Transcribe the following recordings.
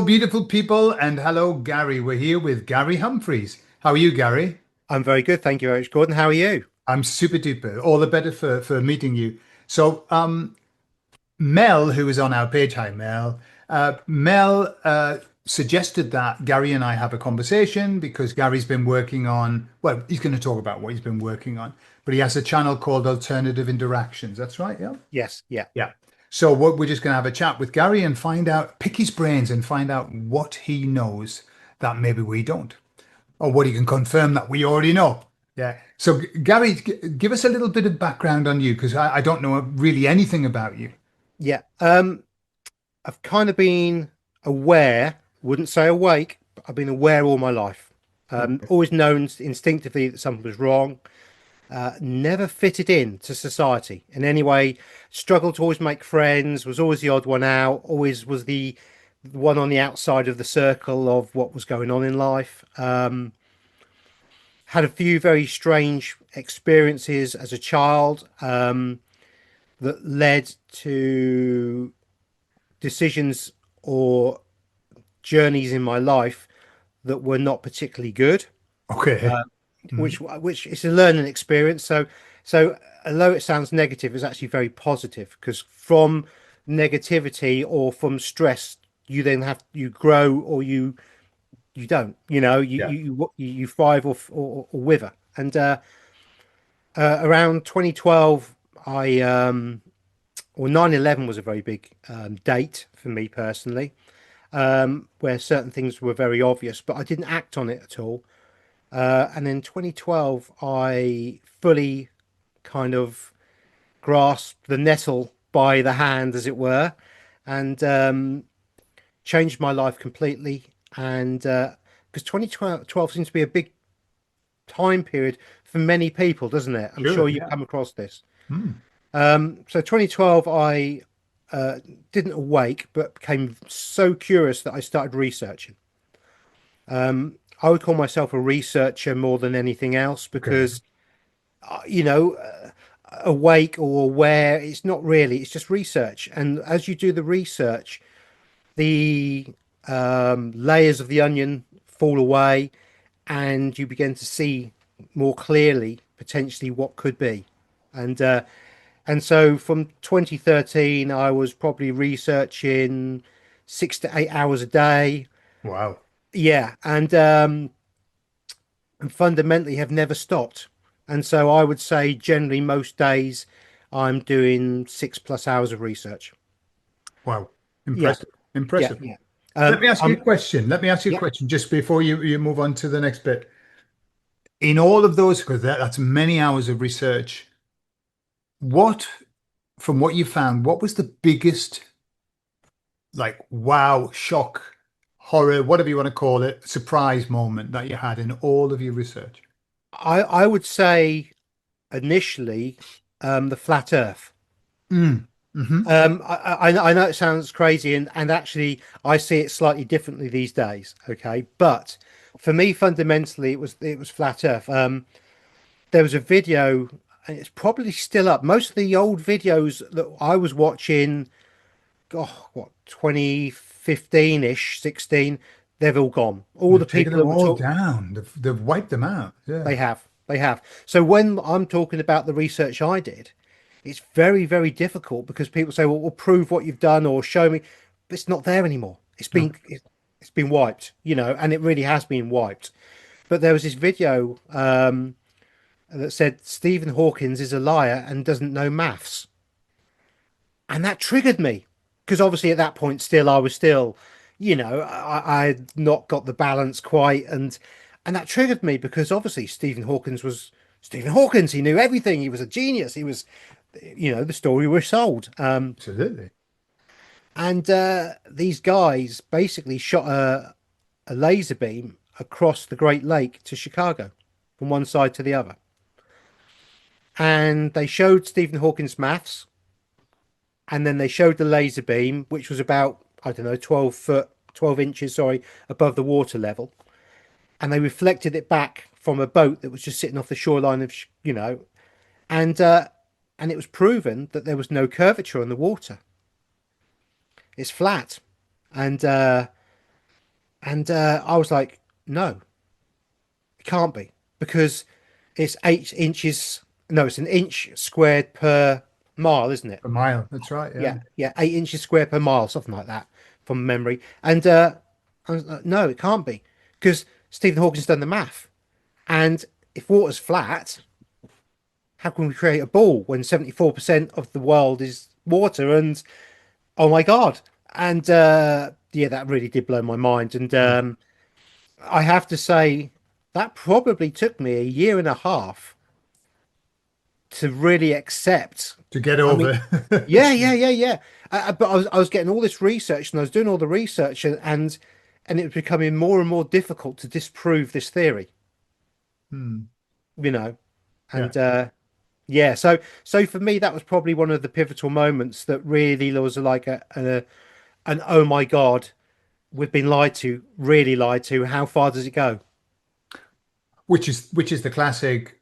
Beautiful people, and hello, Gary. We're here with Gary Humphries. How are you, Gary? I'm very good, thank you very much, Gordon. How are you? I'm super duper. All the better for meeting you. Mel, who is on our page, hi Mel. Mel suggested that Gary and I have a conversation because Gary's been working on, well, he's going to talk about what he's been working on, but he has a channel called Alternative Interactions. That's right, yeah? Yes, yeah. Yeah. So what we're just going to have a chat with Gary and find out, pick his brains and find out what he knows that maybe we don't, or what he can confirm that we already know. Yeah. So Gary, give us a little bit of background on you because I don't know really anything about you. Yeah. I've kind of been aware, wouldn't say awake, but I've been aware all my life. Okay. Always known instinctively that something was wrong. Never fitted in to society in any way. Struggled to always make friends. Was always the odd one out. Always was the one on the outside of the circle of what was going on in life. Had a few very strange experiences as a child. That led to decisions or journeys in my life that were not particularly good, Okay. uh, Mm. which is a learning experience. So although it sounds negative, it's actually very positive because from negativity or from stress, you grow or you don't. Yeah. You thrive or wither. And around 2012, I or 9/11 was a very big date for me personally, where certain things were very obvious, but I didn't act on it at all. And in 2012, I fully kind of grasped the nettle by the hand, as it were, and changed my life completely. And because 2012 seems to be a big time period for many people, doesn't it? I'm Sure. sure you've Yeah. come across this. Mm. So 2012, I didn't awake, but became so curious that I started researching. I would call myself a researcher more than anything else Okay. because, you know, awake or aware, it's not really, it's just research. And as you do the research, the layers of the onion fall away and you begin to see more clearly potentially what could be. And so from 2013, I was probably researching 6 to 8 hours a day. Wow. Yeah, and fundamentally have never stopped. And so I would say generally most days I'm doing 6+ hours of research. Wow. Yeah, Impressive. yeah, Impressive. yeah. Let me ask you a I'm question. Let me ask you a yeah. question just before you move on to the next bit. In all of those, because that's many hours of research, what, from what you found, what was the biggest, like, wow, shock, horror, whatever you want to call it, surprise moment that you had in all of your research? I would say initially the flat Earth. Mm. Hmm. I know it sounds crazy, and actually I see it slightly differently these days. Okay, but for me, fundamentally, it was flat Earth. There was a video, and it's probably still up. Most of the old videos that I was watching, oh, what 2015-ish, 16, they've all gone. All the They've taken people them that were all talking, down. They've wiped them out. Yeah. they have. So when I'm talking about the research I did, it's very, very difficult because people say, "Well, prove what you've done or show me," but it's not there anymore. No. It's been wiped, and it really has been wiped. But there was this video that said Stephen Hawkins is a liar and doesn't know maths, and that triggered me because obviously at that point still I was still, I had not got the balance quite, and that triggered me because obviously Stephen Hawkins was Stephen Hawkins. He knew everything. He was a genius. He was, the story was sold. Absolutely. And these guys basically shot a laser beam across the Great Lake to Chicago from one side to the other. And they showed Stephen Hawking's maths, and then they showed the laser beam, which was about, I don't know, 12 inches, sorry, above the water level. And they reflected it back from a boat that was just sitting off the shoreline of, and it was proven that there was no curvature on the water. It's flat. And And I was like, no, it can't be because it's 8 inches. No, it's an inch squared per mile, isn't it? A mile. That's right. Yeah, Yeah. yeah, 8 inches squared per mile, something like that from memory. And I was like, no, it can't be because Stephen Hawking's done the math. And if water's flat, how can we create a ball when 74% of the world is water? And oh my God. And yeah, that really did blow my mind. And Yeah. I have to say, that probably took me a year and a half to really accept. To get I mean, over. yeah, yeah, yeah, yeah. But I was getting all this research and I was doing all the research and it was becoming more and more difficult to disprove this theory, Hmm. you know. Yeah. And yeah, so for me that was probably one of the pivotal moments that really there was like an oh my God, we've been lied to, really lied to. How far does it go? Which is the classic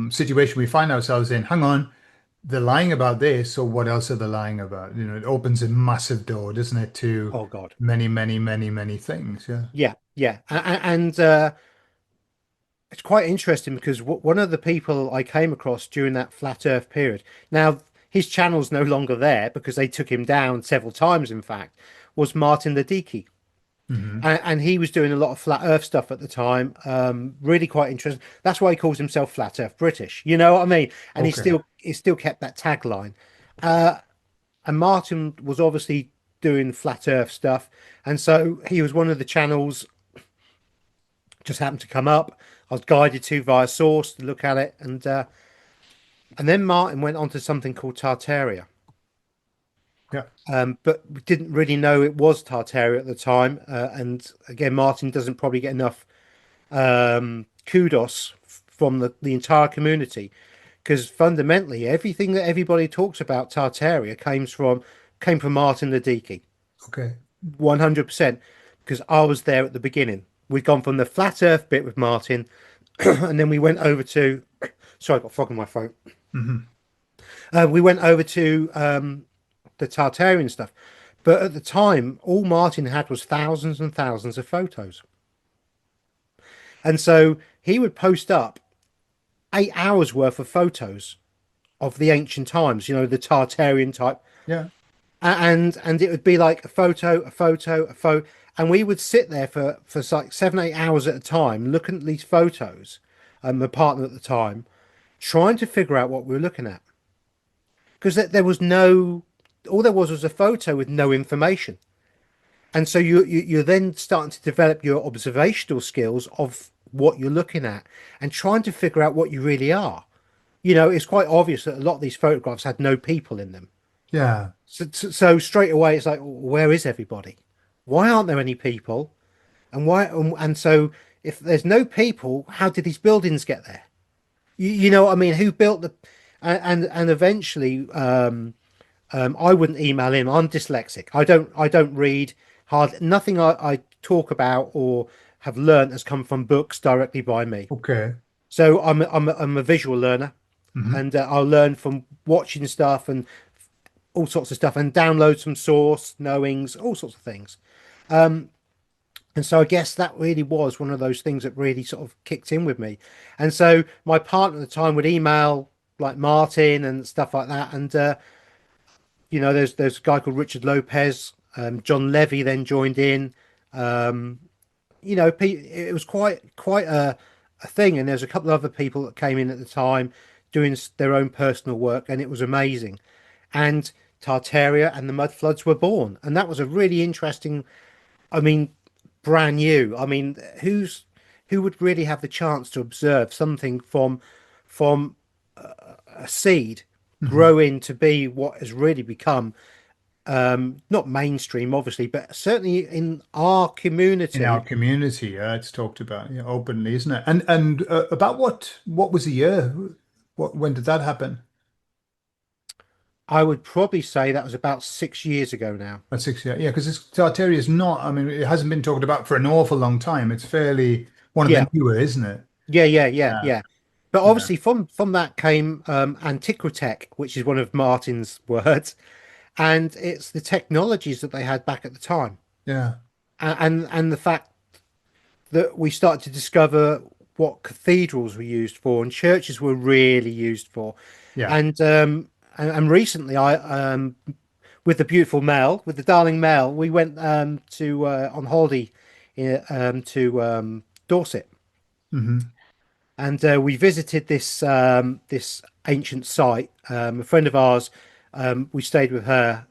situation we find ourselves in. Hang on, they're lying about this, so what else are they lying about? You know, it opens a massive door, doesn't it, to Oh God. many, many, many, many things. Yeah. Yeah, yeah. And it's quite interesting because one of the people I came across during that flat Earth period, now his channel's no longer there because they took him down several times, in fact, was Martin Ladiki. Hmm. And he was doing a lot of flat Earth stuff at the time. Really quite interesting. That's why he calls himself Flat Earth British. You know what I mean? And Okay. he still kept that tagline. And Martin was obviously doing flat Earth stuff, and so he was one of the channels just happened to come up. I was guided to via source to look at it, and then Martin went on to something called Tartaria. Yeah. But we didn't really know it was Tartaria at the time. And again, Martin doesn't probably get enough kudos from the entire community because fundamentally everything that everybody talks about Tartaria came from Martin Ladiki, Okay. 100%. Because I was there at the beginning. We'd gone from the flat Earth bit with Martin, and then we went over to. Sorry, I got a frog in my throat. Hmm. We went over to the Tartarian stuff, but at the time, all Martin had was thousands and thousands of photos, and so he would post up 8 hours worth of photos of the ancient times. You know, the Tartarian type, Yeah. and it would be like a photo, a photo, a photo, and we would sit there for like 7, 8 hours at a time looking at these photos. My partner at the time trying to figure out what we were looking at because there was no, all there was a photo with no information. And so you're then starting to develop your observational skills of what you're looking at and trying to figure out what you really are. You know, it's quite obvious that a lot of these photographs had no people in them. Yeah. So straight away, it's like, where is everybody? Why aren't there any people? And why? And so if there's no people, how did these buildings get there? You know what I mean? Who built the? And eventually, I wouldn't email him. I'm dyslexic. I don't read hard. Nothing I talk about or have learned has come from books directly by me. Okay. So I'm a visual learner, Hmm. and I'll learn from watching stuff and all sorts of stuff, and download some source knowings, all sorts of things. And so I guess that really was one of those things that really sort of kicked in with me. And so my partner at the time would email like Martin and stuff like that, and you know, there's a guy called Richard Lopez. John Levy then joined in. Um, you know, it was quite a thing, and there's a couple of other people that came in at the time doing their own personal work, and it was amazing. And Tartaria and the Mud Floods were born, and that was a really interesting. I mean, brand new. I mean, who would really have the chance to observe something from a seed Hmm. growing to be what has really become not mainstream, obviously, but certainly in our In our community. community, yeah, it's talked about, yeah, openly, isn't it? And about what was the year? What when did that happen? I would probably say that was about 6 years ago now. About 6 years, yeah, because Tartaria is not. I mean, it hasn't been talked about for an awful long time. It's fairly one of the Yeah, newer, isn't it? yeah, yeah, yeah, Yeah, yeah. But yeah, obviously, from that came Antiquitech, which is one of Martin's words, and it's the technologies that they had back at the time. yeah. and the fact that we started to discover what cathedrals were used for and churches were really used for. Yeah. And recently, I with the beautiful Mel, with the darling Mel, we went to on holiday to Dorset, Hmm. and we visited this ancient site. A friend of ours, we stayed with her,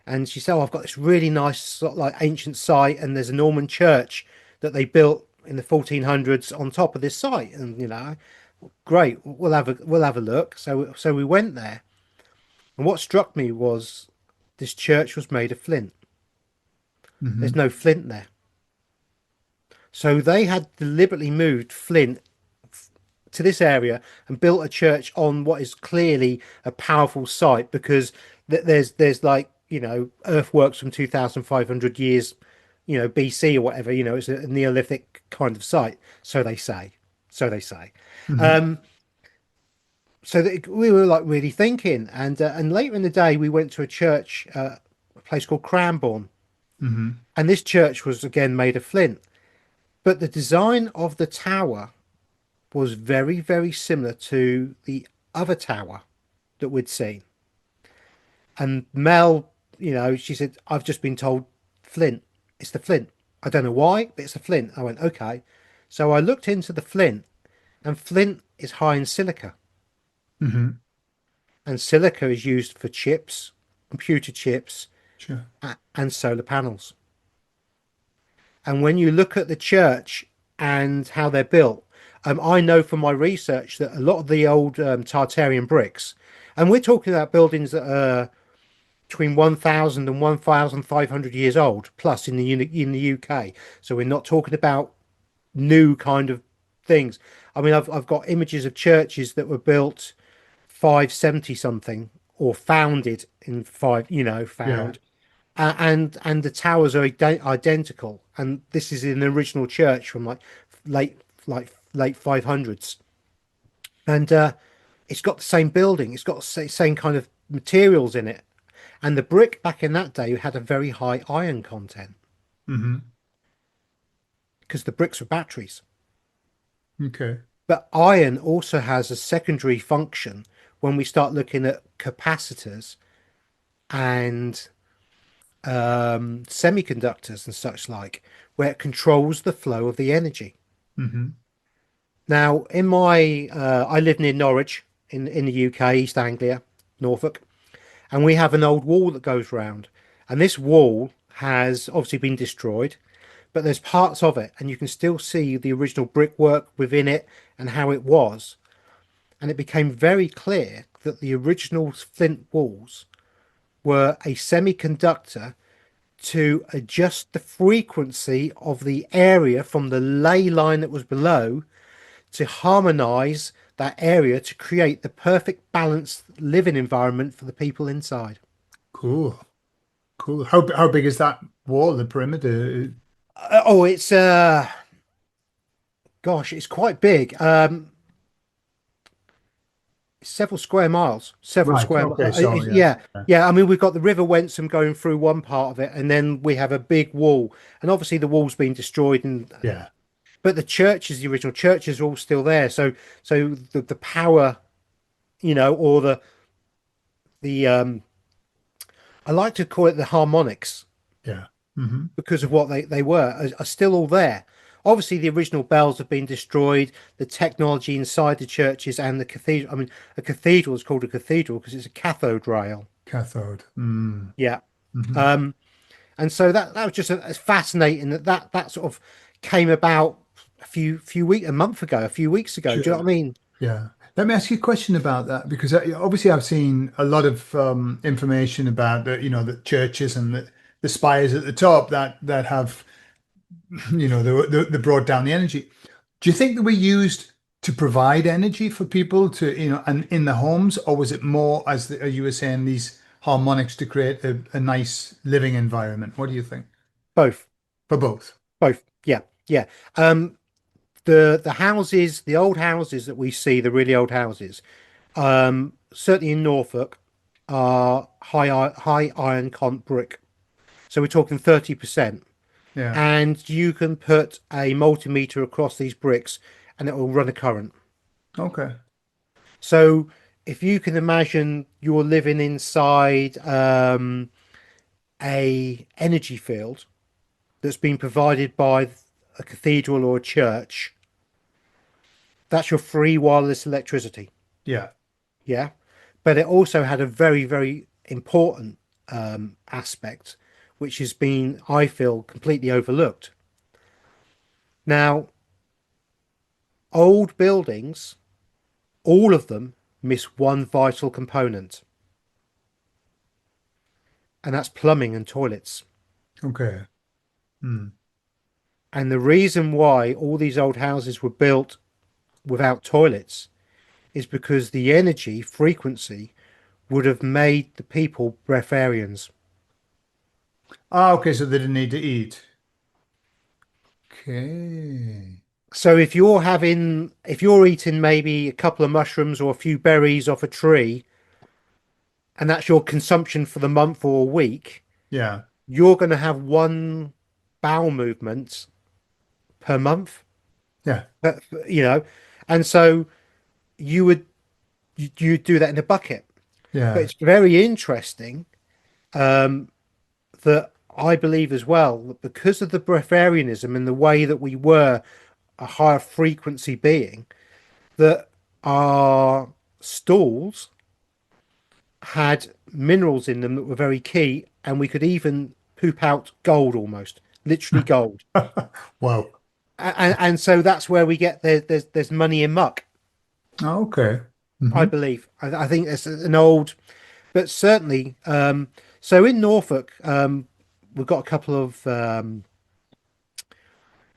and she said, "Oh, I've got this really nice sort of like ancient site, and there's a Norman church that they built in the 1400s on top of this site, and great, we'll have a look." So we went there, and what struck me was this church was made of flint. There's Hmm. no flint there, so they had deliberately moved flint to this area and built a church on what is clearly a powerful site because there's like earthworks from 2,500 years BC or whatever. It's a Neolithic kind of site, so they say. So they say. Hmm. um so that we were like really thinking, and later in the day we went to a church, a place called Cranbourne, Hmm. and this church was again made of flint, but the design of the tower was very, very similar to the other tower that we'd seen. And Mel, she said, I've just been told flint. It's the flint. I don't know why, but it's the flint. I went, okay. So I looked into the flint, and flint is high in silica. Hmm. And silica is used for chips, computer chips, Sure. and solar panels. And when you look at the church and how they're built, I know from my research that a lot of the old Tartarian bricks, and we're talking about buildings that are between 1,000 and 1,500 years old, plus in the UK. So we're not talking about new kind of things. I mean, I've got images of churches that were built 570 something or founded in five, Yeah. found, and the towers are identical. And this is an original church from late late 500s, and it's got the same building. It's got the same kind of materials in it. And the brick back in that day had a very high iron content Hmm. because the bricks were batteries. Okay. But iron also has a secondary function when we start looking at capacitors and semiconductors and such like, where it controls the flow of the energy. Hmm. Now, I live near Norwich in the UK, East Anglia, Norfolk, and we have an old wall that goes round. And this wall has obviously been destroyed, but there's parts of it, and you can still see the original brickwork within it and how it was. And it became very clear that the original flint walls were a semiconductor to adjust the frequency of the area from the ley line that was below to harmonize that area to create the perfect balanced living environment for the people inside. Cool. Cool. How big is that wall, the perimeter? Oh, it's gosh, it's quite big. Several square miles. Several Right. square. Okay. So yeah. Yeah, Yeah. yeah. I mean, we've got the River Wensum going through one part of it, and then we have a big wall, and obviously the wall's been destroyed, and Yeah. but the churches, the original churches, are all still there. So the power, or the I like to call it the harmonics Yeah. Hmm. because of what they were are still all there. Obviously, the original bells have been destroyed. The technology inside the churches and the cathedral. I mean, a cathedral is called a cathedral because it's a cathode rail. Cathode. Mm. Yeah. Hmm. Um, and so that was just fascinating that sort of came about a month ago, a few weeks ago. Do you know what I Sure. mean? Yeah. Let me ask you a question about that because obviously I've seen a lot of information about the churches and the spires at the top that have they brought down the energy. Do you think they were used to provide energy for people to and in the homes, or was it more as you were saying these harmonics to create a nice living environment? What do you think? Both, For both. both. Yeah, yeah. Um, the houses, the old houses that we see, the really old houses, certainly in Norfolk, are high iron con brick. So we're talking 30%. Yeah. And you can put a multimeter across these bricks and it will run a current. Okay. So if you can imagine you're living inside a energy field that's been provided by a cathedral or a church, that's your free wireless electricity. Yeah. Yeah. But it also had a very, very important aspect, which has been, I feel, completely overlooked. Now, old buildings, all of them miss one vital component, and that's plumbing and toilets. Okay. Hmm. And the reason why all these old houses were built without toilets is because the energy frequency would have made the people breatharians. Ah, okay. So they didn't need to eat. Okay. So if you're eating maybe a couple of mushrooms or a few berries off a tree, and that's your consumption for the month or a week, Yeah. you're going to have one bowel movement per month. Yeah. But, you know, and so you would you do that in a bucket. But Yeah. it's very interesting um, that I believe as well that because of the breatharianism and the way that we were a higher frequency being, that our stools had minerals in them that were very key, and we could even poop out gold almost, literally gold. Wow. And so that's where we get there's money in muck, Okay. I Hmm. believe. I think it's an old, but certainly. So in Norfolk, we've got a couple of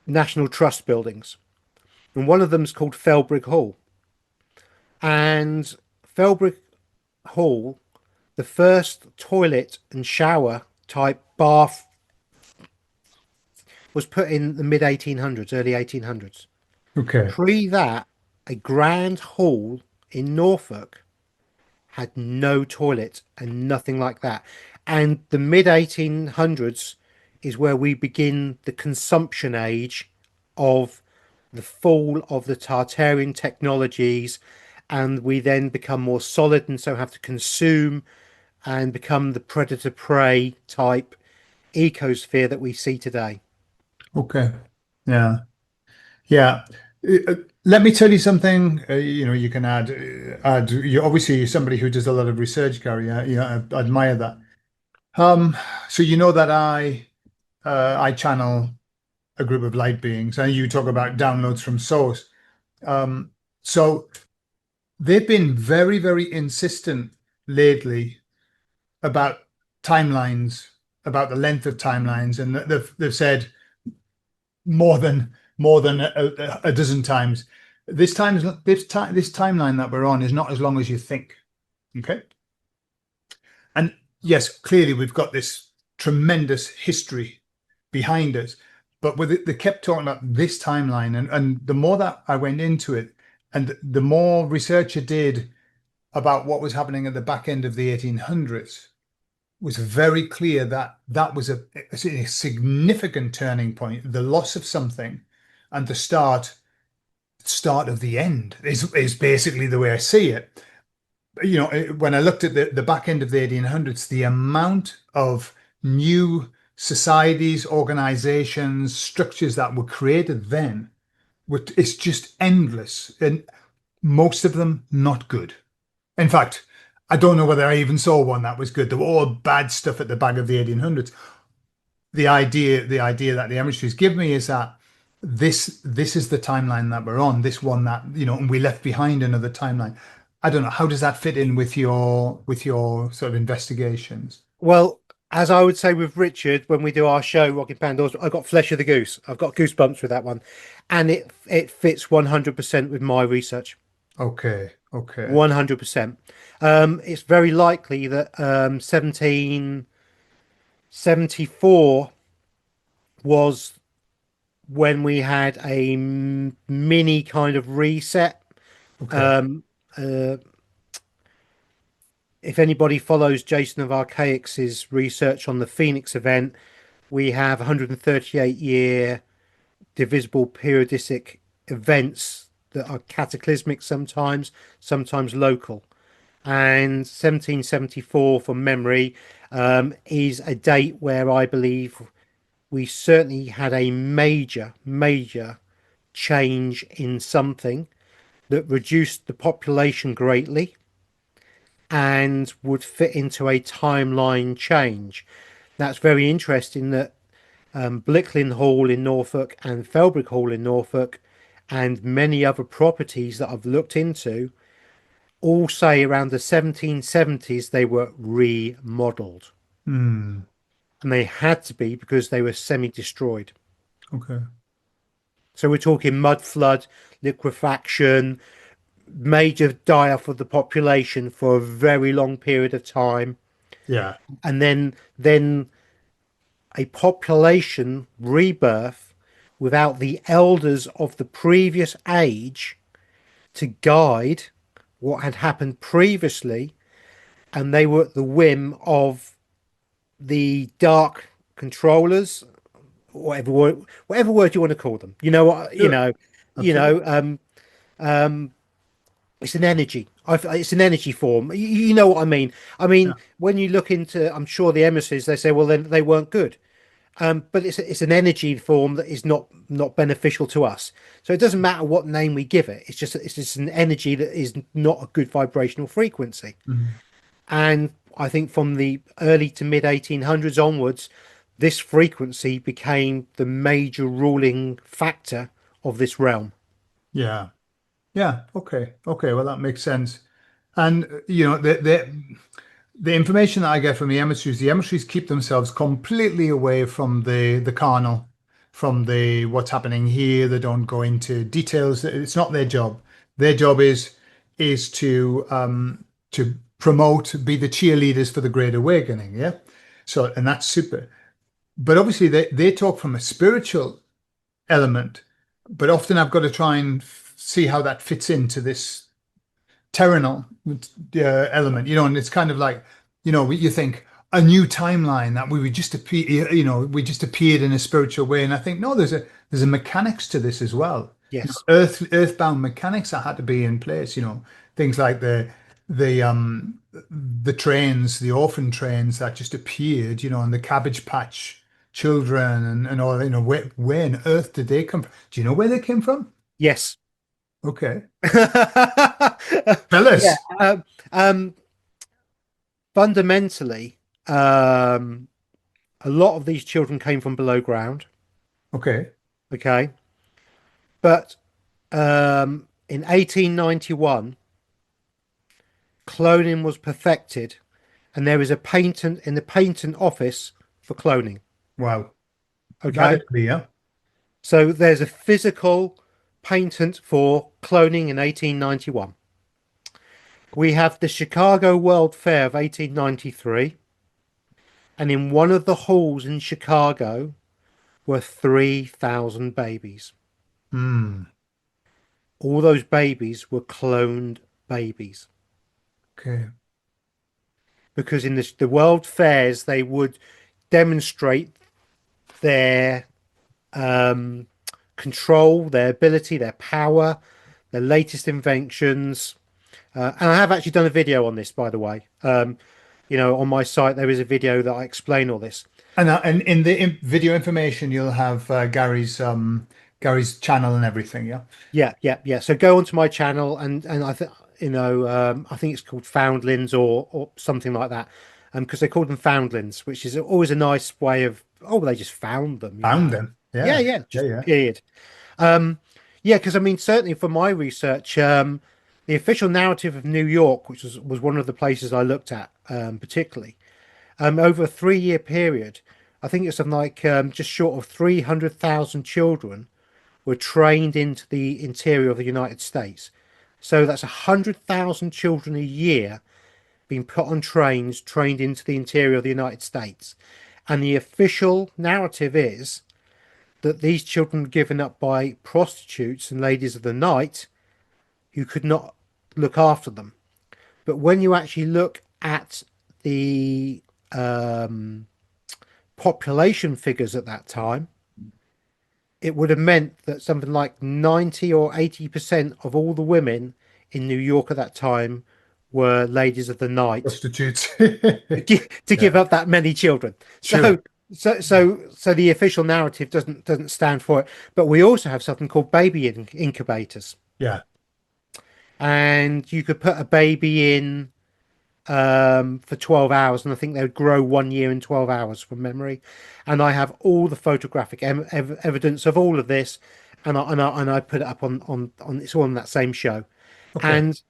National Trust buildings, and one of them is called Felbrigg Hall. And Felbrigg Hall, the first toilet and shower type bath was put in the mid 1800s, early 1800s. Okay. Pre that, a grand hall in Norfolk had no toilet and nothing like that. And the mid 1800s is where we begin the consumption age of the fall of the Tartarian technologies, and we then become more solid and so have to consume and become the predator prey type ecosphere that we see today. Okay. Yeah. Yeah. Let me tell you something. You can add. You're obviously somebody who does a lot of research, Gary. I admire that. Um, so you know that I channel a group of light beings, and you talk about downloads from source. Um, so they've been very, very insistent lately about timelines, about the length of timelines, and they've said more than a dozen times. This timeline that we're on is not as long as you think. Okay, and yes, clearly we've got this tremendous history behind us, but with it, they kept talking about this timeline, and the more that I went into it, and the more research I did about what was happening at the back end of the 1800s, was very clear that that was a significant turning point, the loss of something, and the start of the end is basically the way I see it. When I looked at the back end of the 1800s, the amount of new societies, organizations, structures that were created then, it's just endless, and most of them not good. In fact, I don't know whether I even saw one that was good. They were all bad stuff at the back of the 1800s. The idea that the Emissaries give me is that this is the timeline that we're on. This one that and we left behind another timeline. I don't know. How does that fit in with your sort of investigations? Well, as I would say with Richard when we do our show, Rocking Pandoors, I've got Flesh of the Goose. I've got goosebumps with that one, and it fits 100% with my research. Okay, okay, 100%. It's very likely that 1774 was when we had a mini kind of reset. okay. Um, uh, if anybody follows Jason of Archaics' research on the Phoenix event, we have 138-year divisible periodic events that are cataclysmic sometimes, sometimes local. And 1774, from memory, is a date where I believe we certainly had a major change in something that reduced the population greatly and would fit into a timeline change. That's very interesting that Blicklin Hall in Norfolk and Felbrick Hall in Norfolk and many other properties that I've looked into all say around the 1770s they were remodeled. Hmm. And they had to be because they were semi-destroyed. Okay. So we're talking mud flood, liquefaction, major die-off of the population for a very long period of time. Yeah. And then a population rebirth without the elders of the previous age to guide what had happened previously, and they were at the whim of the dark controllers, whatever word you want to call them. You know what? Sure. You Absolutely. know. It's an energy. It's an energy form. You know what I mean? I Yeah. mean, when you look into, I'm sure the emissaries, they say, well, then they weren't good. But it's an energy form that is not beneficial to us. So it doesn't matter what name we give it. It's just an energy that is not a good vibrational frequency. Mhm. And I think from the early to mid 1800s onwards, this frequency became the major ruling factor of this realm. Yeah. Yeah. Okay. Okay. Well, that makes sense. And the information that I get from the emissaries keep themselves completely away from the carnal, from the what's happening here. They don't go into details. It's not their job. Their job is to promote, be the cheerleaders for the Great Awakening. Yeah. So, and that's super. But obviously they talk from a spiritual element, but often I've got to try and see how that fits into this terrenal element, and it's kind of like, you think a new timeline that we would just appear, we just appeared in a spiritual way, and I think no, there's a mechanics to this as well. Yes. Earthbound mechanics that had to be in place. Things like the trains, the orphan trains that just appeared, and the Cabbage Patch children and all. Where on earth did they come from? Do you know where they came from? Yes. Okay, tell Yeah. us. Um, Fundamentally, um, a lot of these children came from below ground. Okay. Okay. But in 1891, cloning was perfected, and there is a patent in the patent office for cloning. Wow. That is Okay. clear. So there's a physical patent for cloning in 1891. We have the Chicago World Fair of 1893, and in one of the halls in Chicago were 3,000 babies. Hmm. All those babies were cloned babies Okay. because in the world fairs they would demonstrate their um, control, their ability, their power, their latest inventions. And I have actually done a video on this, by the way. On my site there is a video that I explain all this. And in the video information, you'll have Gary's channel and everything. Yeah. Yeah. So go onto my channel and I think I think it's called Foundlings or something like that, because they call them foundlings, which is always a nice way of they just found them, Found them. Yeah, Yeah. yeah, Yeah. just Yeah. appeared. Yeah, because I mean certainly for my research, the official narrative of New York, which was one of the places I looked at particularly, over a 3-year period, I think it's something like just short of 300,000 children were trained into the interior of the United States. So that's 100,000 children a year being put on trains, trained into the interior of the United States. And the official narrative is that these children were given up by prostitutes and ladies of the night who could not look after them. But when you actually look at the um, population figures at that time, it would have meant that something like 90 or 80% of all the women in New York at that time were ladies of the night Prostitutes. to give Yeah, up that many children. sure. So the official narrative doesn't stand for it. But we also have something called baby incubators, Yeah. and you could put a baby in for 12 hours, and I think they would grow 1 year in 12 hours from memory. And I have all the photographic evidence of all of this, and I put it up on it's all on that same show. Okay. And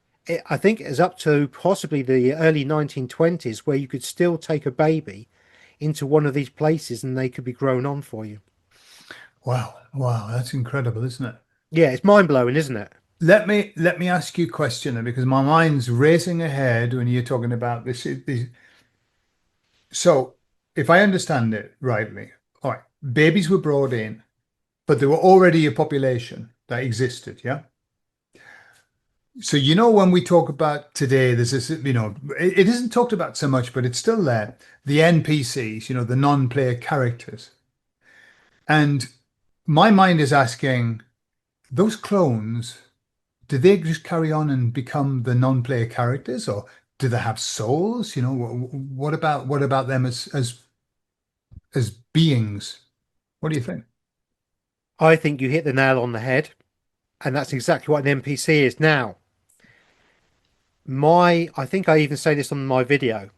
I think it's up to possibly the early 1920s where you could still take a baby into one of these places and they could be grown on for you. Wow. Wow. That's incredible, isn't it? Yeah, it's mind blowing, isn't it? Let me ask you a question because my mind's racing ahead when you're talking about this. So, if I understand it rightly, all right, babies were brought in, but there were already a population that existed, yeah? So, when we talk about today, there's this, it isn't talked about so much, but it's still there. The NPCs, the non-player characters. And my mind is asking, those clones, do they just carry on and become the non-player characters, or do they have souls? What about them as beings? What do you think? I think you hit the nail on the head, and that's exactly what an NPC is now. I think I even say this on my video.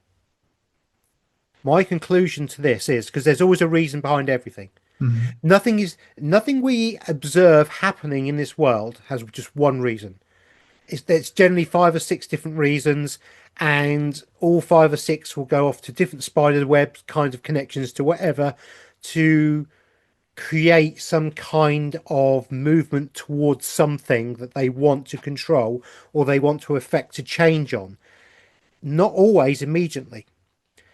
My conclusion to this is because there's always a reason behind everything. Mhm. Nothing we observe happening in this world has just one reason. There's generally five or six different reasons, and all five or six will go off to different spider web kinds of connections to whatever to create some kind of movement towards something that they want to control or they want to affect a change on. Not always immediately.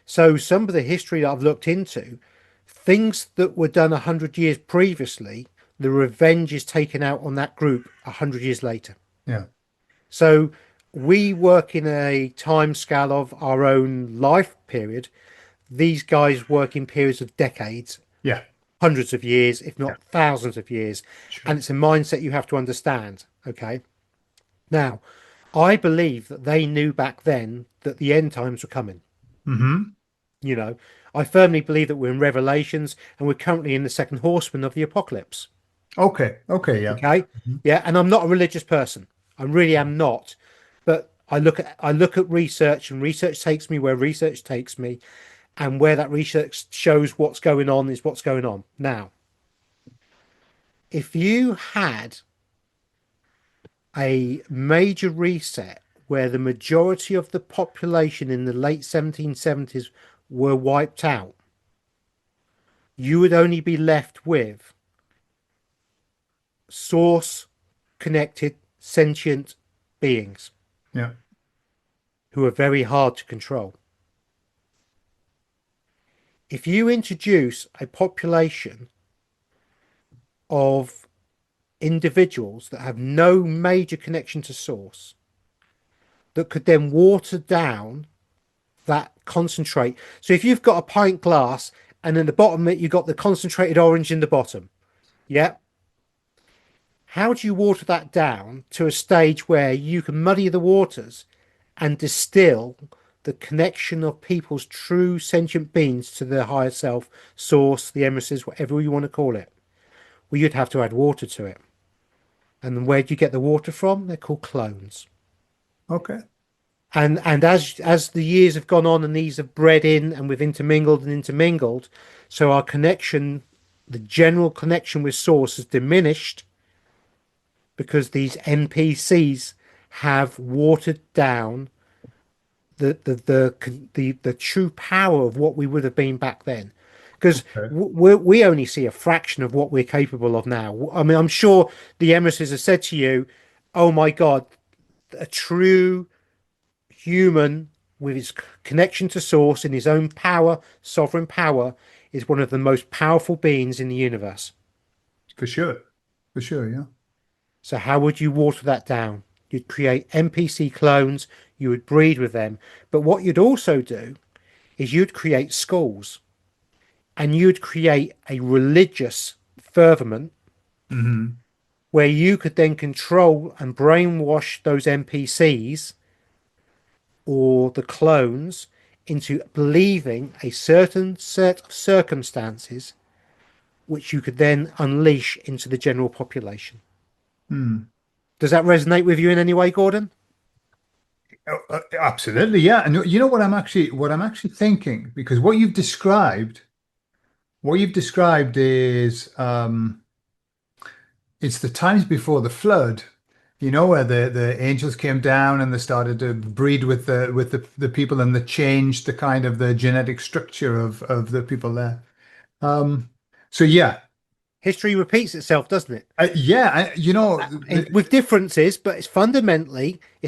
So some of the history that I've looked into, things that were done 100 years previously, the revenge is taken out on that group 100 years later. Yeah. So we work in a time scale of our own life period. These guys work in periods of decades, Yeah. hundreds of years, if Yeah. not thousands of years. Sure. And it's a mindset you have to understand. Okay. Now, I believe that they knew back then that the end times were coming. Hmm. You know, I firmly believe that we're in Revelations and we're currently in the second horseman of the apocalypse. Okay. Okay. Yeah. Okay. Mhm. Yeah. And I'm not a religious person. I really am not. But I look at research and research takes me where research takes me. And where that research shows what's going on is what's going on. Now, if you had a major reset where the majority of the population in the late 1770s were wiped out, you would only be left with source connected sentient beings Yeah. who are very hard to control. If you introduce a population of individuals that have no major connection to source that could then water down that concentrate. So if you've got a pint glass and in the bottom of it you've got the concentrated orange in the bottom, yeah. How do you water that down to a stage where you can muddy the waters and distill the connection of people's true sentient beings to their higher self, source, the emissaries, whatever you want to call it? Well, you'd have to add water to it. And where do you get the water from? They're called clones. Okay. And as the years have gone on and these have bred in and we've intermingled and intermingled, so our connection, the general connection with source has diminished because these NPCs have watered down the true power of what we would have been back then. Because Okay. we only see a fraction of what we're capable of now. I mean, I'm sure the emissaries have said to you, "Oh my God, a true human with his connection to source in his own power, sovereign power, is one of the most powerful beings in the universe." For sure. For sure. Yeah. So how would you water that down? You'd create NPC clones, you would breed with them. But what you'd also do is you'd create schools and you'd create a religious fervament Hmm. where you could then control and brainwash those NPCs or the clones into believing a certain set of circumstances which you could then unleash into the general population. Hmm. Does that resonate with you in any way, Gordon? Absolutely, yeah. And you know what I'm actually thinking, because what you've described is it's the times before the flood, where the angels came down and they started to breed with the people, and they changed the kind of the genetic structure of the people there. Um, so yeah, History repeats itself, doesn't it? yeah, With differences, but it's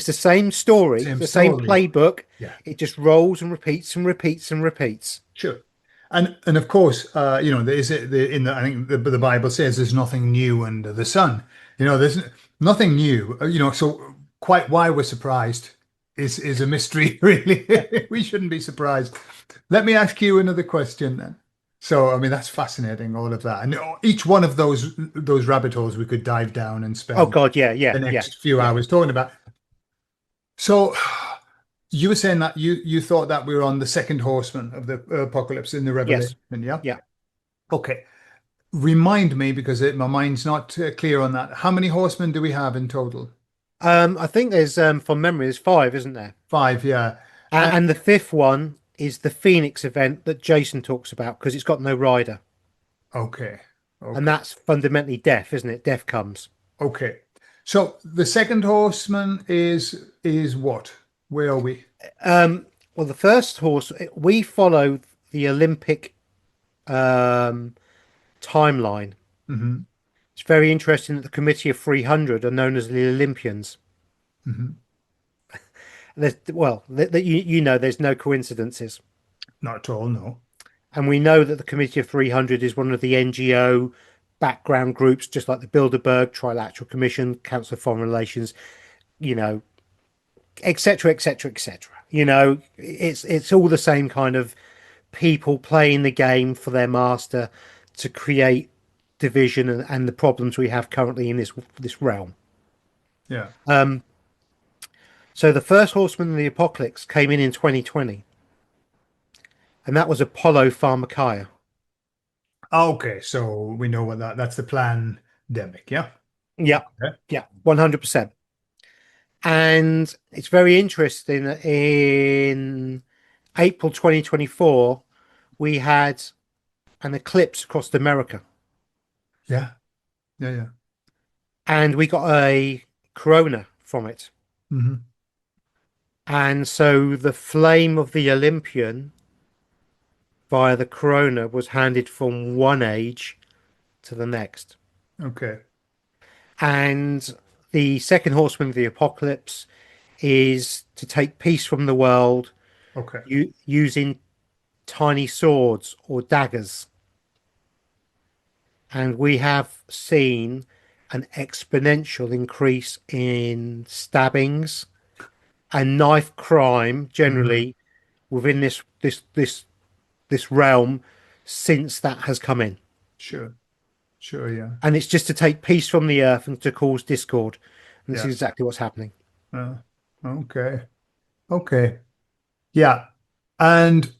the same story, it's same the same story. playbook. Yeah. It just rolls and repeats and repeats and repeats. Sure. And of course, there is in the I think the Bible says there's nothing new under the sun. There's nothing new. So quite why we're surprised is a mystery, Yeah. really. We shouldn't be surprised. Let me ask you another question then. So, I mean, that's fascinating, all of that. And each one of those rabbit holes we could dive down and Oh spend God, yeah, yeah, the yeah, next few yeah. hours talking about. So, you were saying that you thought that we were on the second horseman of the apocalypse in the Yes, Revelation, yeah? yeah. Okay. Remind me, because my mind's not clear on that. How many horsemen do we have in total? I think there's from memory, there's five, isn't there? Five, yeah. And, Uh, and the fifth one is the Phoenix event that Jason talks about because it's got no rider, okay. and Okay. that's fundamentally death, isn't it? Death comes. Okay. So the second horseman is what? Where are we? Well, the first horse we follow the Olympic um, timeline. Hmm. It's very interesting that the Committee of 300 are known as the Olympians. Hmm. That you know, there's no coincidences, Not at all, no. and we know that the Committee of 300 is one of the NGO background groups, just like the Bilderberg Trilateral Commission, Council of Foreign Relations, you know, etc., etc., etc. It's all the same kind of people playing the game for their master to create division and the problems we have currently in this realm. Yeah. So the first Horseman of the Apocalypse came in 2020, and that was Apollo Pharmakia. Okay, so we know what that's the pandemic, yeah? Yeah, Okay. yeah, 100%. And it's very interesting that in April 2024, we had an eclipse across America, Yeah. Yeah, yeah. and we got a corona from it. Hmm. And so the flame of the Olympian via the corona was handed from one age to the next. Okay. And the second horseman of the apocalypse is to take peace from the world Okay. using tiny swords or daggers. And we have seen an exponential increase in stabbings and knife crime Hmm. generally within this realm since that has come in. Sure. Sure, yeah. And it's just to take peace from the earth and to cause discord. And this Yeah. is exactly what's happening. Uh, okay. Okay. Yeah. And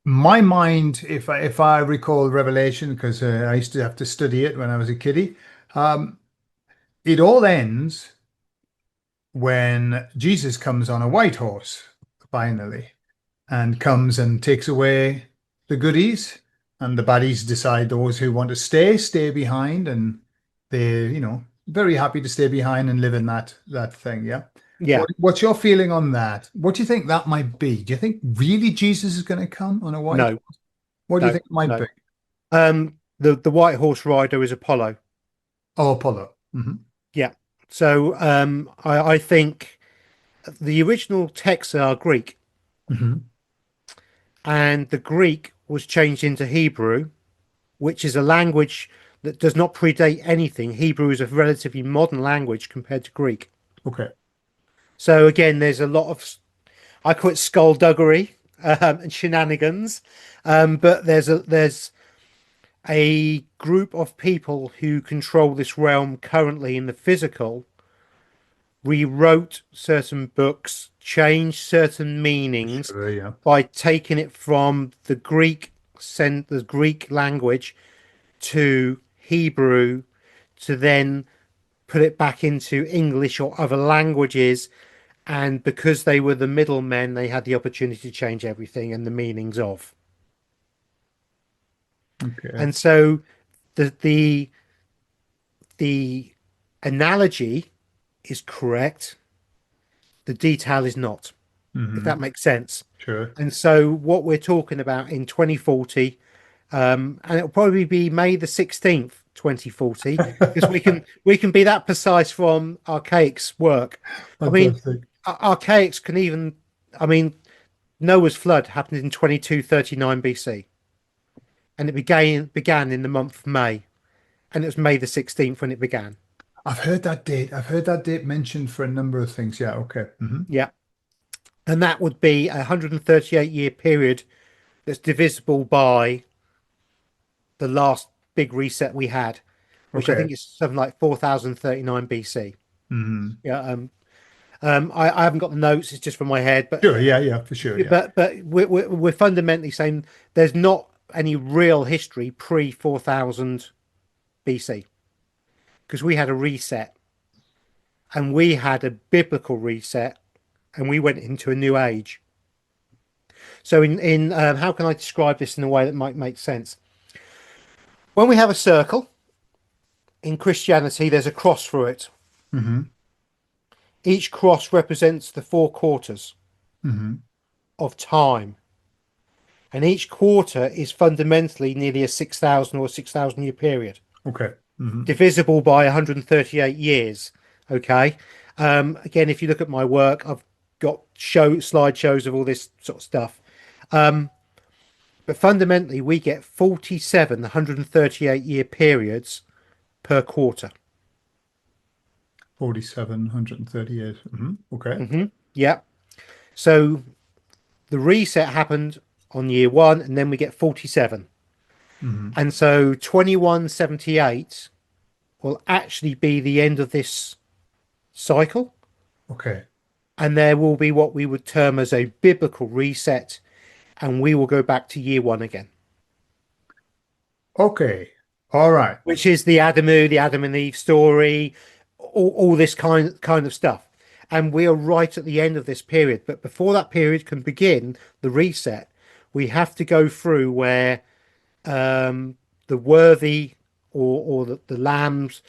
my mind, if I recall Revelation, because I used to have to study it when I was a kiddie, um, it all ends when Jesus comes on a white horse, finally, and comes and takes away the goodies, and the baddies decide those who want to stay behind, and they're, very happy to stay behind and live in that thing. Yeah. Yeah, What's your feeling on that? What do you think that might be? Do you think really Jesus is going to come on a white? no, What do you no, think it might no. be? The white horse rider is Apollo. Oh, Apollo. Hmm. Yeah. So I think the original texts are Greek, Hmm. and the Greek was changed into Hebrew, which is a language that does not predate anything. Hebrew is a relatively modern language compared to Greek. Okay. So again, there's a lot of, I call it skullduggery and shenanigans, but there's a group of people who control this realm currently in the physical, rewrote certain books, changed certain meanings Sure, yeah. by taking it from the Greek language to Hebrew, to then put it back into English or other languages. And because they were the middlemen, they had the opportunity to change everything and the meanings of. Okay. And so the the the analogy is correct. The detail is not, if Hmm. that makes sense. Sure. And so what we're talking about in 2040, and it'll probably be May the 16th, 2040, because we can be that precise from Archaic's work. I mean, Fantastic. Archaic's can even, I mean, Noah's flood happened in 2239 BC, and it began in the month of May, and it was May the 16th when it began. I've heard that date. I've heard that date mentioned for a number of things. Yeah. Okay. Yeah. And that would be a 138-year period that's divisible by the last big reset we had, which I Okay. think is something like 4039 BC. Hmm. Yeah, I haven't got the notes; it's just from my head. But Sure. Yeah. Yeah. For sure. Yeah. we're fundamentally saying there's not any real history pre 4000 BC because we had a reset and we had a biblical reset and we went into a new age. So in how can I describe this in a way that might make sense? When we have a circle in Christianity, there's a cross through it. Hmm. Each cross represents the four quarters Hmm. of time, and each quarter is fundamentally nearly a 6,000 or 6,000 year period, Okay. Hmm. divisible by 138 years. Okay. Again, if you look at my work, I've got slideshows of all this sort of stuff. But fundamentally, we get 47 138-year periods per quarter. 4,730 years. Okay. Yeah. So the reset happened on year one, and then we get 47. Hmm. And so 2178 will actually be the end of this cycle. Okay. And there will be what we would term as a biblical reset, and we will go back to year one again, Okay. All right. which is the Adam and Eve story, all this kind of stuff. And we are right at the end of this period. But before that period can begin, the reset, we have to go through where the worthy or the lambs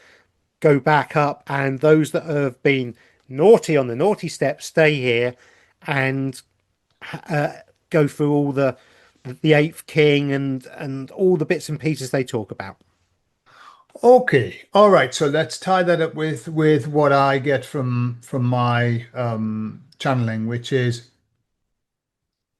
go back up, and those that have been naughty on the naughty step stay here and uh, go through all the eighth king and all the bits and pieces they talk about. Okay. All right. So let's tie that up with what I get from my channeling, which is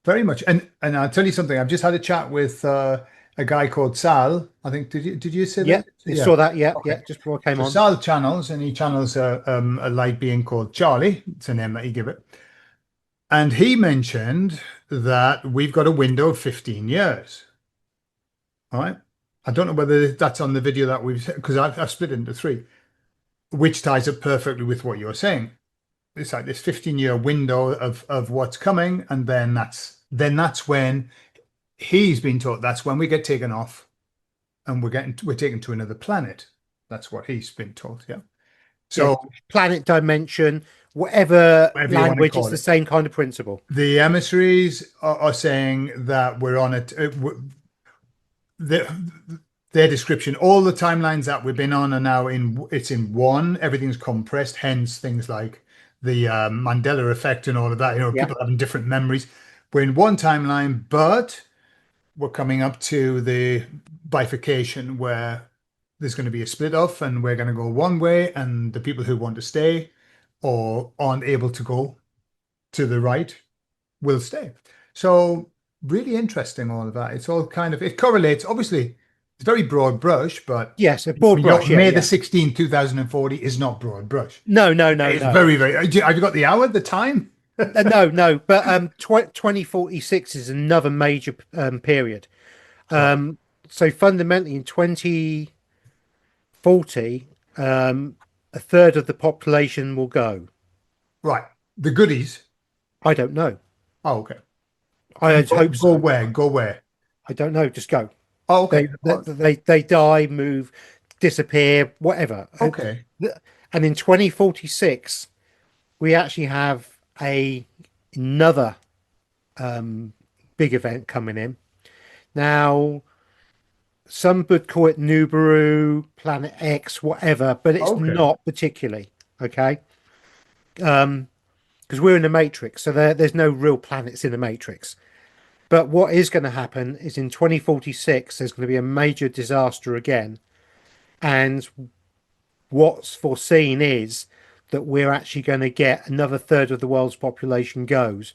very much, and I'll tell you something. I've just had a chat with a guy called Sal. I think did you say Yeah, that? I Yeah. saw that. Yeah, Okay. yeah, just before I came So on. Sal channels, and he channels a light being called Charlie. It's a name that he give it. And he mentioned that we've got a window of 15 years. All right. I don't know whether that's on the video that we've, because I've split it into three, which ties up perfectly with what you're saying. It's like this 15-year window of what's coming, and then that's when he's been taught that's when we get taken off and we're taken to another planet. That's what he's been taught. Yeah. Yeah, So planet dimension, whatever whatever you want to language, it's call the it. same kind of principle. The emissaries are saying that we're on it. The, their description, all the timelines that we've been on are now it's in one. Everything's compressed, hence things like the Mandela effect and all of that. Yeah, People having different memories. We're in one timeline, but we're coming up to the bifurcation where there's going to be a split off, and we're going to go one way, and the people who want to stay or aren't able to go to the right will stay. So really interesting, all of that. It's all kind of, it correlates. Obviously, It's very broad brush, but Yes, a broad brush. Yeah, May the yeah. 16th, 2040 is not broad brush. No, no, no, It's no. very, very. Have you got the hour, the time? No, no. But 2046 is another major period. Right. Um, so fundamentally, in 2040, a third of the population will go. Right. The goodies. I don't know. Oh, okay. I Go, hope go so. where? Go where? I don't know. Just go. Oh, They okay. they they die, move, disappear, whatever. Okay. And in 2046, we actually have a another um, big event coming in. Now, some would call it Nubaru, Planet X, whatever, but it's Okay. not particularly, okay? Because we're in the Matrix, so there's no real planets in the Matrix. But what is going to happen is in 2046, there's going to be a major disaster again. And what's foreseen is that we're actually going to get another third of the world's population goes.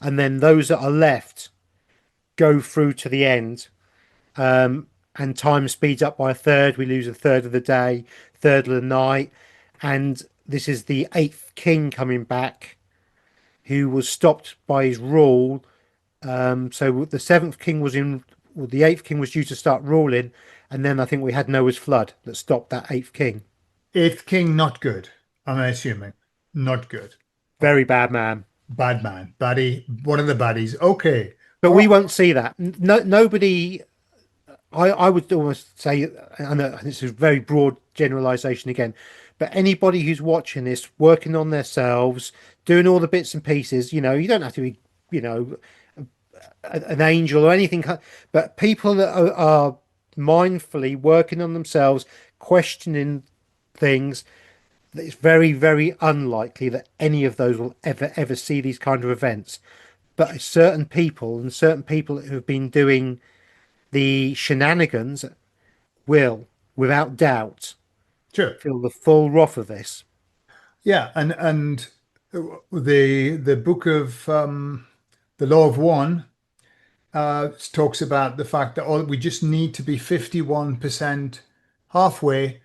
And then those that are left go through to the end. And time speeds up by a third. We lose a third of the day, third of the night. And this is the eighth king coming back, who was stopped by his rule. So the seventh king was in, well, the eighth king was due to start ruling, and then I think we had Noah's flood that stopped that eighth king. Eighth King, not good. I'm assuming. Not good. Okay. Very bad man. Bad man. Baddie. One of the baddies. Okay. But All right. we won't see that. No, nobody. I would almost say, and this is a very broad generalization again, but anybody who's watching this, working on themselves, doing all the bits and pieces, you don't have to be, you know, an angel or anything, but people that are mindfully working on themselves, questioning things, it's very, very unlikely that any of those will ever see these kind of events. But certain people and certain people who have been doing the shenanigans will, without doubt, Sure. feel the full wrath of this. Yeah, and the book of the Law of One talks about the fact that we just need to be 51% halfway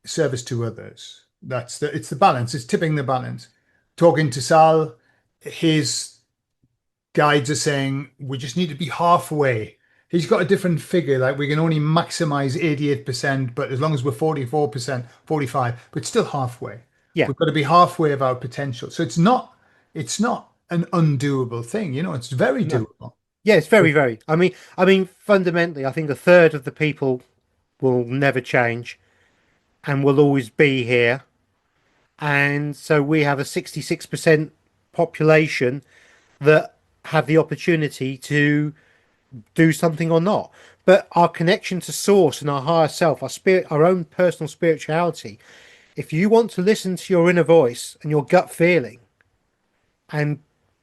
service to others. It's the balance. It's tipping the balance. Talking to Sal, his guides are saying we just need to be halfway. He's got a different figure, like we can only maximize 88%, but as long as we're 44%, 45, but still halfway. Yeah, We've got to be halfway of our potential. So it's not an undoable thing, it's very no, doable. yeah, it's very, very. I mean, fundamentally, I think a third of the people will never change and will always be here, and so we have a 66% population that have the opportunity to do something or not. But our connection to source and our higher self, our spirit, our own personal spirituality, if you want to listen to your inner voice and your gut feeling and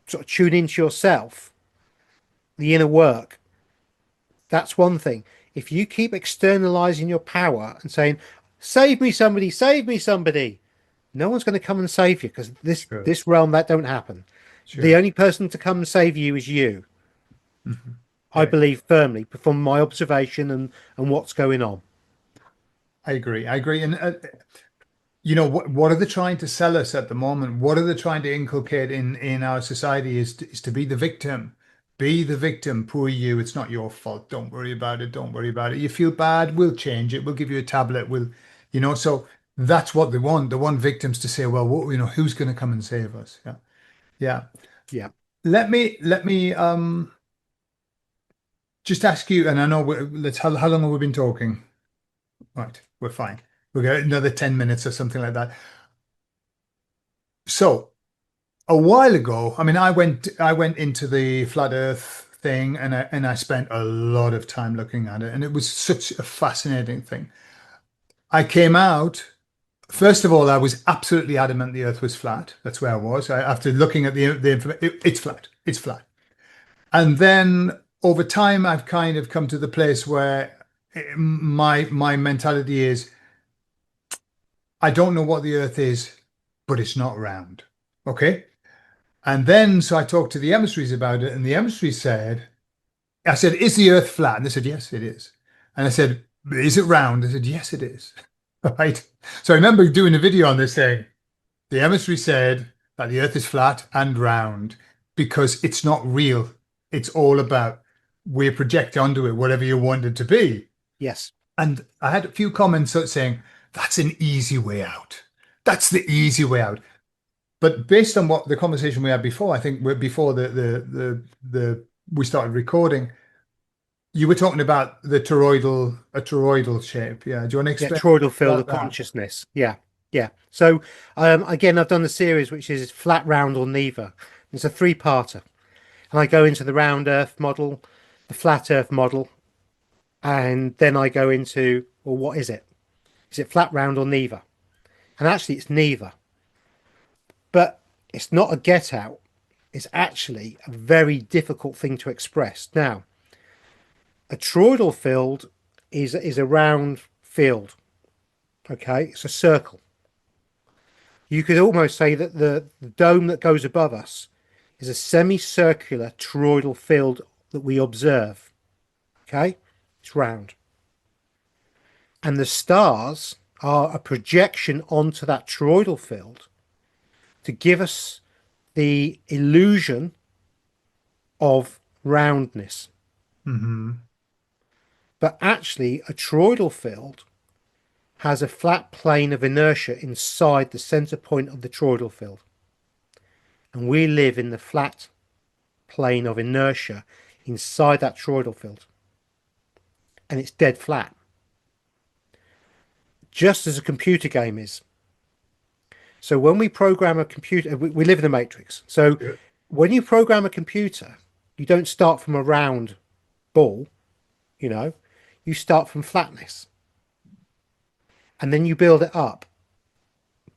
sort of tune into yourself, the inner work, that's one thing. If you keep externalizing your power and saying, save me somebody, no one's going to come and save you, because this Sure, this realm that don't happen. The sure. only person to come and save you is you. Mhm. I Yeah, believe firmly from my observation and what's going on. I agree. I agree. And what are they trying to sell us at the moment? What are they trying to inculcate in our society is to be the victim. Be the victim. Poor you. It's not your fault. Don't worry about it. Don't worry about it. You feel bad, we'll change it. We'll give you a tablet. So that's what they want. They want victims to say, well, who's going to come and save us? Yeah. Yeah. Yeah. Let me just ask you, and I know how long have we been talking? Right, we're fine. We'll get another 10 minutes or something like that. So a while ago, I mean, I went into the flat Earth thing, and I spent a lot of time looking at it, and it was such a fascinating thing. I came out. First of all, I was absolutely adamant the Earth was flat. That's where I was. After looking at the information, it's flat. It's flat. And then over time, I've kind of come to the place where my mentality is I don't know what the Earth is, but it's not round. Okay. And then, so I talked to the emissaries about it, and the emissaries said, I said, is the Earth flat? And they said, yes, it is. And I said, Is it round? I said, yes, it is. Right. So I remember doing a video on this saying the emissary said that the Earth is flat and round because it's not real. It's all about we project onto it whatever you want it to be. Yes. And I had a few comments sort of saying that's an easy way out. That's the easy way out. But based on what the conversation we had before, I think before the we started recording, you were talking about a toroidal shape. Yeah. Do you want to Yeah, explain toroidal field about of that? consciousness. Yeah, yeah. So again, I've done the series which is flat, round, or neither. It's a three-parter, and I go into the round Earth model, the flat Earth model, and then I go into, well, what is it? Is it flat, round, or neither? And actually, it's neither. But it's not a get out. It's actually a very difficult thing to express. Now, a toroidal field is a round field. Okay, it's a circle. You could almost say that the dome that goes above us is a semicircular toroidal field that we observe. Okay, it's round. And the stars are a projection onto that toroidal field to give us the illusion of roundness. Hmm. But actually, a toroidal field has a flat plane of inertia inside the center point of the toroidal field. And we live in the flat plane of inertia inside that toroidal field. And it's dead flat, just as a computer game is. So when we program a computer, we live in a matrix. So Yeah. when you program a computer, you don't start from a round ball, you know, you start from flatness and then you build it up.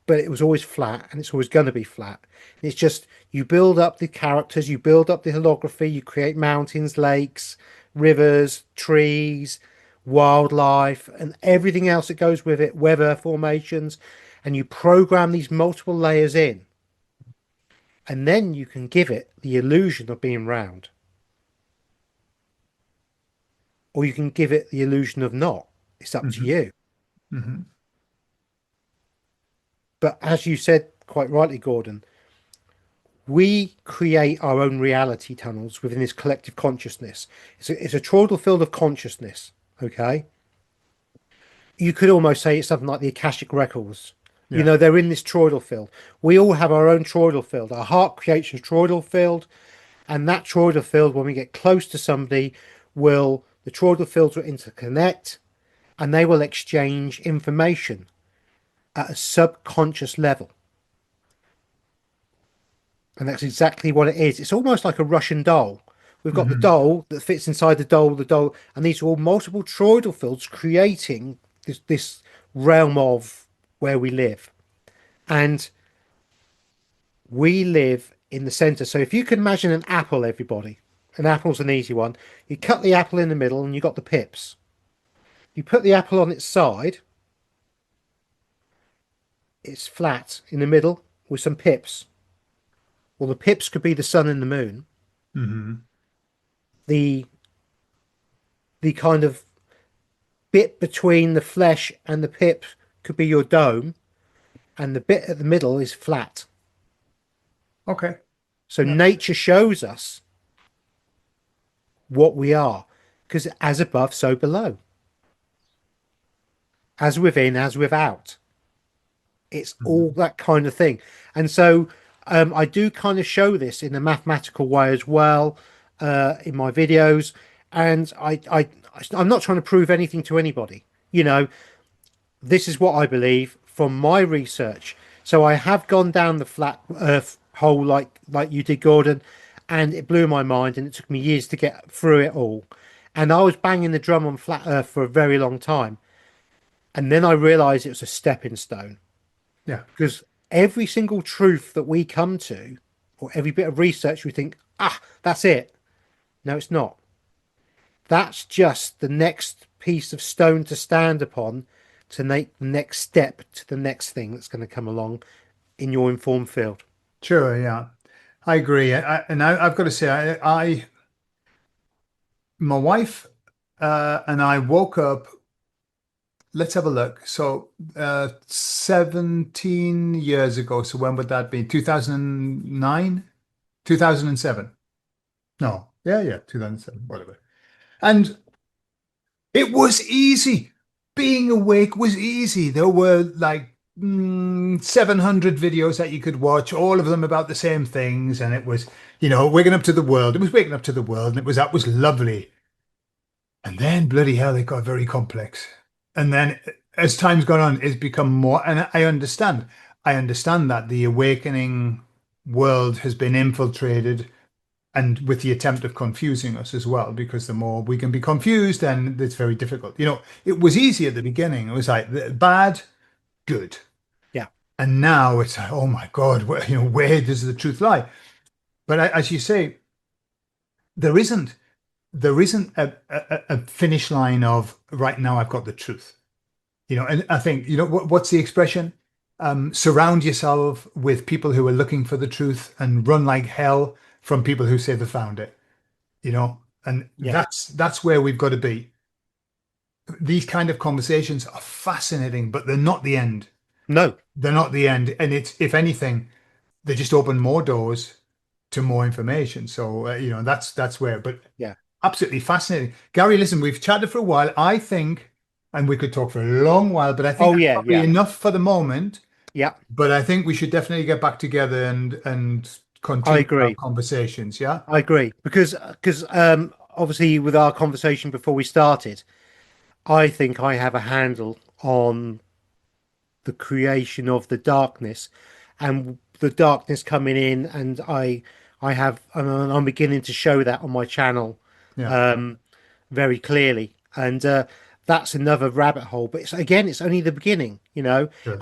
But it was always flat and it's always going to be flat. It's just you build up the characters, you build up the holography, you create mountains, lakes, rivers, trees, wildlife, and everything else that goes with it, weather formations, and you program these multiple layers in. And then you can give it the illusion of being round, or you can give it the illusion of not. It's up to Hmm. you. Hmm. But as you said quite rightly, Gordon, we create our own reality tunnels within this collective consciousness. It's a toroidal field of consciousness. Okay. You could almost say it's something like the Akashic records. You Yeah. know, they're in this toroidal field. We all have our own toroidal field. Our heart creates a toroidal field, and that toroidal field, when we get close to somebody, the toroidal fields will interconnect and they will exchange information at a subconscious level. And that's exactly what it is. It's almost like a Russian doll. We've got the Hmm. doll that fits inside the doll, and these are all multiple toroidal fields creating this realm of where we live. And we live in the center. So if you can imagine an apple, everybody, an apple's an easy one. You cut the apple in the middle and you got the pips. You put the apple on its side, it's flat in the middle with some pips. Well, the pips could be the sun and the moon. Hmm. The the kind of bit between the flesh and the pip could be your dome, and the bit at the middle is flat. Okay. So Yeah. nature shows us what we are, because as above, so below, as within, as without. It's all Hmm. that kind of thing. And so I do kind of show this in a mathematical way as well in my videos. And I'm not trying to prove anything to anybody. You know, this is what I believe from my research. So I have gone down the flat earth hole like you did, Gordon, and it blew my mind and it took me years to get through it all. And I was banging the drum on flat earth for a very long time. And then I realized it was a stepping stone Yeah. because every single truth that we come to, or every bit of research, we think, ah, that's it. No, it's not. That's just the next piece of stone to stand upon to make the next step to the next thing that's going to come along in your informed field. Sure. Yeah. I agree. I've got to say, my wife and I woke up let's have a look. So, 17 years ago. So when would that be? 2009? 2007? No. Yeah, yeah, 2007, whatever. And it was easy. Being awake was easy. There were like 700 videos that you could watch, all of them about the same things. And it was, waking up to the world. It was waking up to the world, and that was lovely. And then bloody hell, it got very complex. And then as time's gone on, it's become more, and I understand. I understand that the awakening world has been infiltrated and with the attempt of confusing us as well, because the more we can be confused, then it's very difficult. It was easy at the beginning. It was like bad, good. Yeah. And now it's like, oh my God, where does the truth lie? But as you say, there isn't. There isn't a finish line of right now I've got the truth. And I think, what's the expression? Surround yourself with people who are looking for the truth and run like hell from people who say they found it, and Yeah. that's where we've got to be. These kind of conversations are fascinating, but they're not the end. No. They're not the end. And it's, if anything, they just open more doors to more information. So, that's where, but Yeah. absolutely fascinating. Gary, listen, we've chatted for a while. I think, and we could talk for a long while, but I think Oh that's yeah. probably Yeah. enough for the moment. Yeah. But I think we should definitely get back together and I continue our agree. conversations. Yeah. I agree because obviously with our conversation before we started, I think I have a handle on the creation of the darkness and the darkness coming in, and I'm beginning to show that on my channel Yeah. um, very clearly, and that's another rabbit hole. But it's only the beginning, Sure.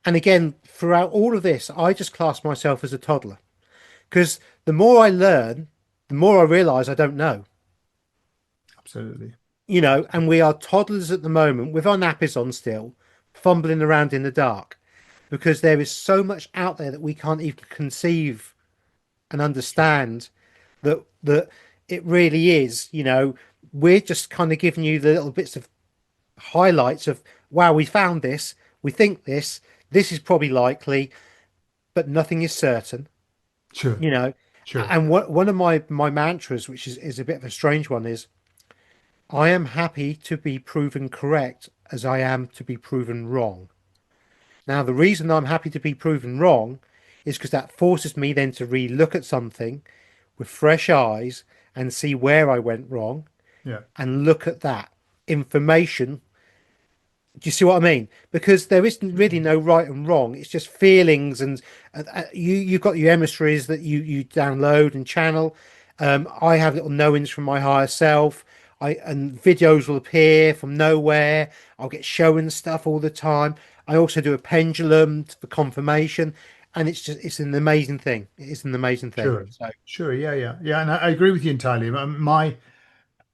and again throughout all of this, I just class myself as a toddler because the more I learn, the more I realize I don't know. Absolutely. And we are toddlers at the moment with our nappies on still, fumbling around in the dark because there is so much out there that we can't even conceive and Sure. understand that it really is. We're just kind of giving you the little bits of highlights of, wow, we found this, we think this is probably likely, but nothing is certain. Sure. You know, Sure. and one of my mantras, which is a bit of a strange one, is I am happy to be proven correct as I am to be proven wrong. Now, the reason I'm happy to be proven wrong is because that forces me then to re-look at something with fresh eyes and see where I went wrong Yeah. and look at that information. Do you see what I mean? Because there isn't really no right and wrong. It's just feelings, and you've got your emissaries that you download and channel. I have little knowings from my higher self. And videos will appear from nowhere. I'll get shown stuff all the time. I also do a pendulum for confirmation, and it's an amazing thing. It is an amazing thing. Sure. So Sure. Yeah. Yeah. Yeah. And I agree with you entirely.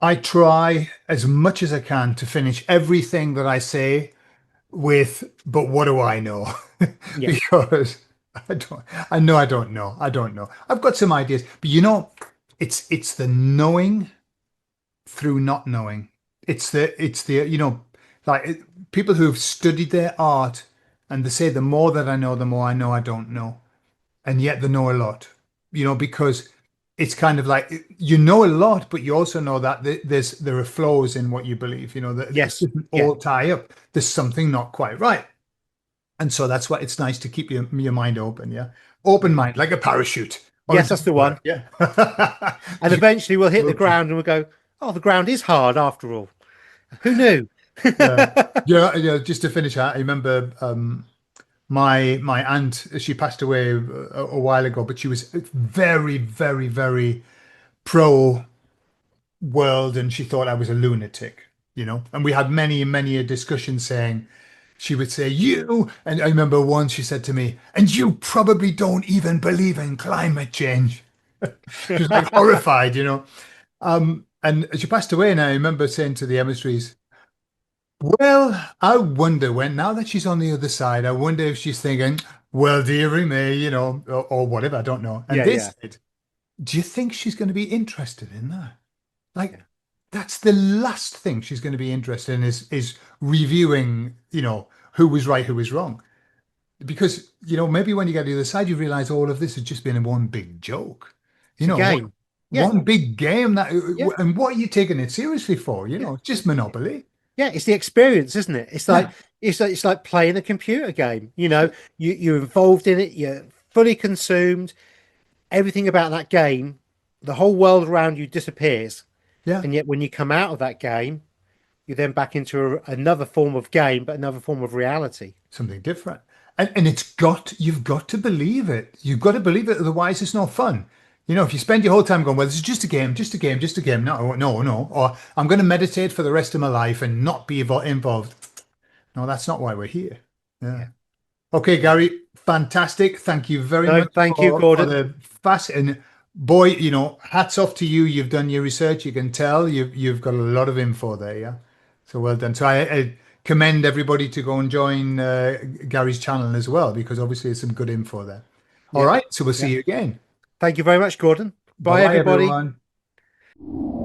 I try as much as I can to finish everything that I say with, but what do I know? yeah, Because I don't know. I don't know. I've got some ideas, but it's the knowing through not knowing. It's the like people who've studied their art, and they say the more that I know, the more I know I don't know, and yet they know a lot. Because it's kind of like you know a lot, but you also know that there are flaws in what you believe. That it yes, doesn't yeah, all tie up. There's something not quite right. And so that's why it's nice to keep your mind open, yeah. Open yeah, mind, like a parachute on a yes, that's deep the world, one. yeah. And eventually we'll hit the Okay. ground and we'll go, oh, the ground is hard after all. Who knew? Yeah. Yeah, yeah. Just to finish, I remember my aunt, she passed away a while ago, but she was very, very, very pro world, and she thought I was a lunatic, And we had many, many a discussion saying, she would say, you, and I remember once she said to me, and you probably don't even believe in climate change. She was like horrified. And she passed away, and I remember saying to the emissaries, well, I wonder when, now that she's on the other side, I wonder if she's thinking, well, dearie me, or whatever, I don't know. And Yeah, they yeah, said, do you think she's going to be interested in that? Like, yeah, that's the last thing she's going to be interested in is reviewing, who was right, who was wrong. Because, maybe when you get to the other side, you realize all of this has just been one big joke. You It's a know, one, game. Yeah, one big game yeah, and what are you taking it seriously for? yeah. It's just Monopoly. Yeah, it's the experience, isn't it? Yeah, It's like playing a computer game. You're involved in it, you're fully consumed. Everything about that game, the whole world around you disappears. yeah, And yet when you come out of that game, you're then back into another form of game, but another form of reality. something different. And you've got to believe it. You've got to believe it, otherwise it's no fun. If you spend your whole time going, well, this is just a game, just a game, just a game. No, no, no. Or I'm going to meditate for the rest of my life and not be involved. No, that's not why we're here. Yeah. Yeah. Okay, Gary, fantastic. Thank you very No, much thank you, for Gordon. the fast and boy, hats off to you. You've done your research. You can tell you've got a lot of info there. Yeah. So well done. So I commend everybody to go and join Gary's channel as well because obviously there's some good info there. All Yeah. right. So we'll see Yeah. you again. Thank you very much, Gordon. Bye Bye, bye, everybody. everyone.